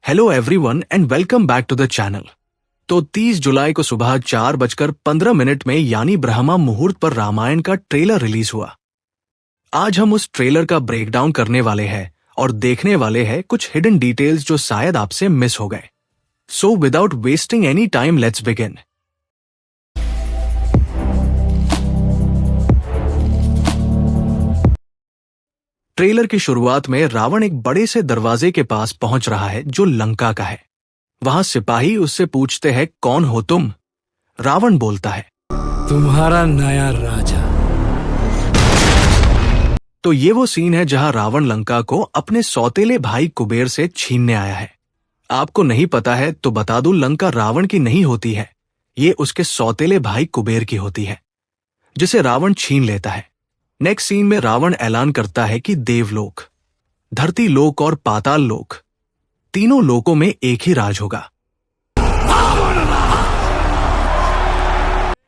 Hello everyone and welcome back to the channel. तो 30 जुलाई को सुबह 4:15 में यानी ब्रह्मा मुहूर्त पर रामायण का ट्रेलर रिलीज हुआ। आज हम उस ट्रेलर का ब्रेकडाउन करने वाले हैं और देखने वाले हैं कुछ हिडन डिटेल्स जो शायद आपसे मिस हो गए। So without wasting any time let's begin. Trailer की शुरुआत में रावण एक बड़े से दरवाजे के पास पहुंच रहा है जो लंका का है। वहां सिपाही उससे पूछते हैं, कौन हो तुम? रावण बोलता है, तुम्हारा नया राजा। तो ये वो सीन है जहां रावण लंका को अपने सौतेले भाई कुबेर से छीनने आया है। आपको नहीं पता है तो बता दूं, लंका रावण की नहीं होती है, ये उसके सौतेले भाई कुबेर की होती है, जिसे रावण छीन लेता है। नेक्स्ट सीन में रावण ऐलान करता है कि देवलोक, धरती लोक और पाताल लोक, तीनों लोकों में एक ही राज होगा।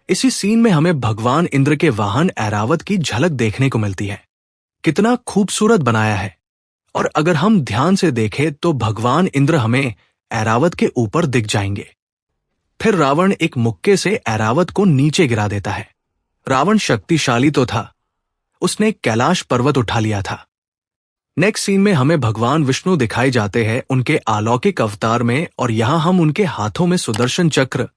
इसी सीन में हमें भगवान इंद्र के वाहन ऐरावत की झलक देखने को मिलती है। कितना खूबसूरत बनाया है। और अगर हम ध्यान से देखें तो भगवान इंद्र हमें ऐरावत के ऊपर दिख जाएंगे। फिर रावण एक मुक्के से ऐरावत को नीचे गिरा देता है। रावण शक्तिशाली तो था, उसने कैलाश पर्वत उठा लिया था। नेक्स्ट सीन में हमें भगवान विष्णु दिखाई जाते हैं उनके अलौकिक अवतार में, और यहां हम उनके हाथों में सुदर्शन चक्र,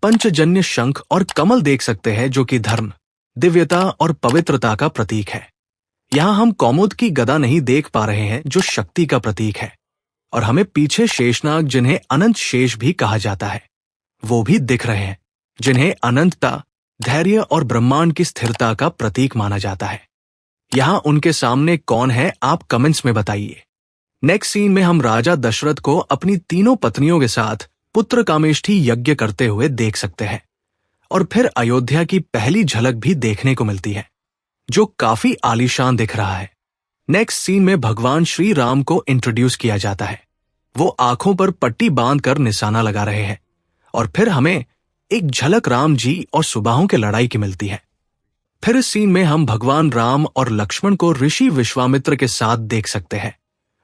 पंचजन्य शंख और कमल देख सकते हैं जो कि धर्म, दिव्यता और पवित्रता का प्रतीक है। यहां हम कौमुद की गदा नहीं देख पा रहे हैं जो शक्ति का प्रतीक है, और हमें पीछे शेषनाग, जिन्हें अनंत शेष भी कहा जाता है, वो भी दिख रहे हैं, जिन्हें अनंतता, धैर्य और ब्रह्मांड की स्थिरता का प्रतीक माना जाता है। यहां उनके सामने कौन है, आप कमेंट्स में बताइए। नेक्स्ट सीन में हम राजा दशरथ को अपनी तीनों पत्नियों के साथ पुत्र कामेष्ठी यज्ञ करते हुए देख सकते हैं, और फिर अयोध्या की पहली झलक भी देखने को मिलती है जो काफी आलीशान दिख रहा है। नेक्स्ट सीन में भगवान श्री राम को इंट्रोड्यूस किया जाता है। वो आंखों पर पट्टी बांधकर निशाना लगा रहे हैं, और फिर हमें एक झलक राम जी और सुबाहों के लड़ाई की मिलती है। फिर इस सीन में हम भगवान राम और लक्ष्मण को ऋषि विश्वामित्र के साथ देख सकते हैं,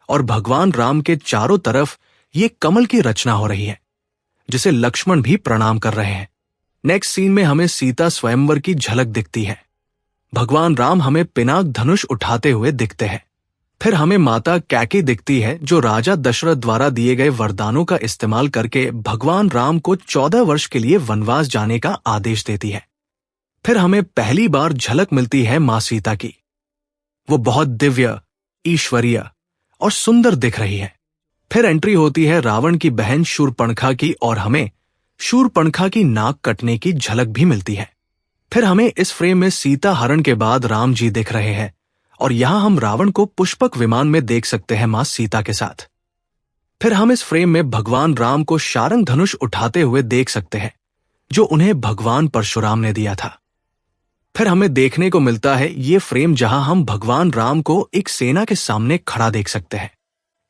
और भगवान राम के चारों तरफ ये कमल की रचना हो रही है जिसे लक्ष्मण भी प्रणाम कर रहे हैं। नेक्स्ट सीन में हमें सीता स्वयंवर की झलक दिखती है। भगवान राम हमें पिनाक धनुष उठाते हुए दिखते हैं। फिर हमें माता कैकेयी दिखती है जो राजा दशरथ द्वारा दिए गए वरदानों का इस्तेमाल करके भगवान राम को 14 वर्ष के लिए वनवास जाने का आदेश देती है। फिर हमें पहली बार झलक मिलती है मां सीता की। वो बहुत दिव्य, ईश्वरीय और सुंदर दिख रही है। फिर एंट्री होती है रावण की बहन शूर्पणखा की, और हमें शूर्पणखा की नाक कटने की झलक भी मिलती है। फिर हमें इस फ्रेम में सीता हरण के बाद राम जी दिख रहे हैं, और यहां हम रावण को पुष्पक विमान में देख सकते हैं मां सीता के साथ। फिर हम इस फ्रेम में भगवान राम को शारंग धनुष उठाते हुए देख सकते हैं जो उन्हें भगवान परशुराम ने दिया था। फिर हमें देखने को मिलता है ये फ्रेम जहां हम भगवान राम को एक सेना के सामने खड़ा देख सकते हैं।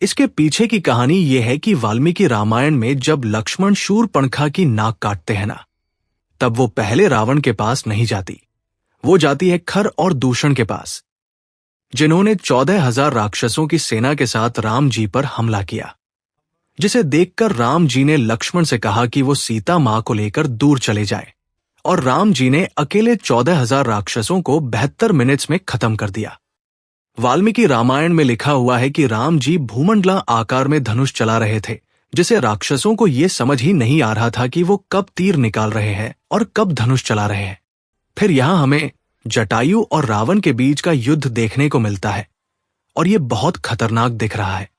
इसके पीछे की कहानी ये है कि वाल्मीकि रामायण में जब लक्ष्मण शूर्पणखा की नाक काटते हैं ना, तब वो पहले रावण के पास नहीं जाती, वो जाती है खर और दूषण के पास, जिन्होंने 14,000 राक्षसों की सेना के साथ राम जी पर हमला किया, जिसे देखकर राम जी ने लक्ष्मण से कहा कि वो सीता मां को लेकर दूर चले जाए, और राम जी ने अकेले 14,000 राक्षसों को 72 मिनट्स में खत्म कर दिया। वाल्मीकि रामायण में लिखा हुआ है कि राम जी भूमंडला आकार में धनुष चला रहे थे, जिसे राक्षसों को ये समझ ही नहीं आ रहा था कि वो कब तीर निकाल रहे हैं और कब धनुष चला रहे हैं। फिर यहां हमें जटायु और रावण के बीच का युद्ध देखने को मिलता है, और ये बहुत खतरनाक दिख रहा है।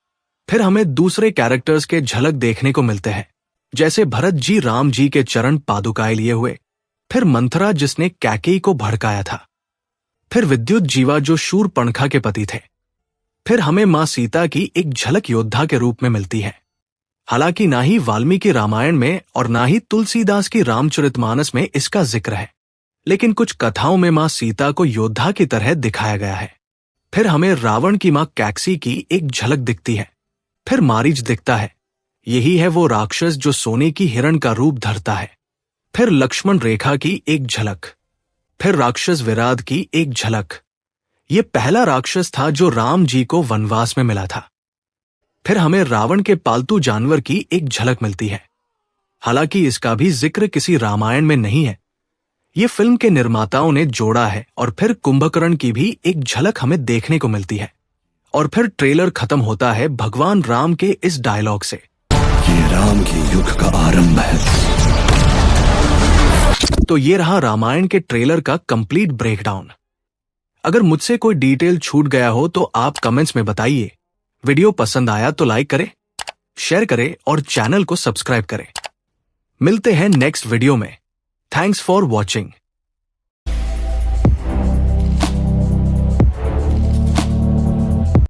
फिर हमें दूसरे कैरेक्टर्स के झलक देखने को मिलते हैं, जैसे भरत जी राम जी के चरण पादुकाएं लिए हुए, फिर मंथरा जिसने कैकेयी को भड़काया था, फिर विद्युत जीवा जो शूर्पणखा के पति थे। फिर हमें मां सीता की एक झलक योद्धा के रूप में मिलती है। हालांकि ना ही वाल्मीकि रामायण में और ना ही तुलसीदास की रामचरितमानस में इसका जिक्र है, लेकिन कुछ कथाओं में मां सीता को योद्धा की तरह दिखाया गया है। फिर हमें रावण की मां कैकसी की एक झलक दिखती है। फिर मारीच दिखता है, यही है वो राक्षस जो सोने की हिरण का रूप धरता है। फिर लक्ष्मण रेखा की एक झलक, फिर राक्षस विराध की एक झलक। ये पहला राक्षस था जो राम जी को वनवास में मिला था। फिर हमें रावण के पालतू जानवर की एक झलक मिलती है। हालांकि इसका भी जिक्र किसी रामायण में नहीं है। ये फिल्म के निर्माताओं ने जोड़ा है और फिर कुंभकर्ण की भी एक झलक हमें देखने को मिलती है। और फिर ट्रेलर खत्म होता है भगवान राम के इस डायलॉग से, ये राम के युग का आरंभ है। तो ये रहा रामायण के ट्रेलर का कंप्लीट ब्रेकडाउन। अगर मुझसे कोई डिटेल छूट गया हो तो आप कमेंट्स में बताइए। वीडियो पसंद आया तो लाइक करें, शेयर करें और चैनल को सब्सक्राइब करें। मिलते हैं नेक्स्ट वीडियो में। Thanks for watching.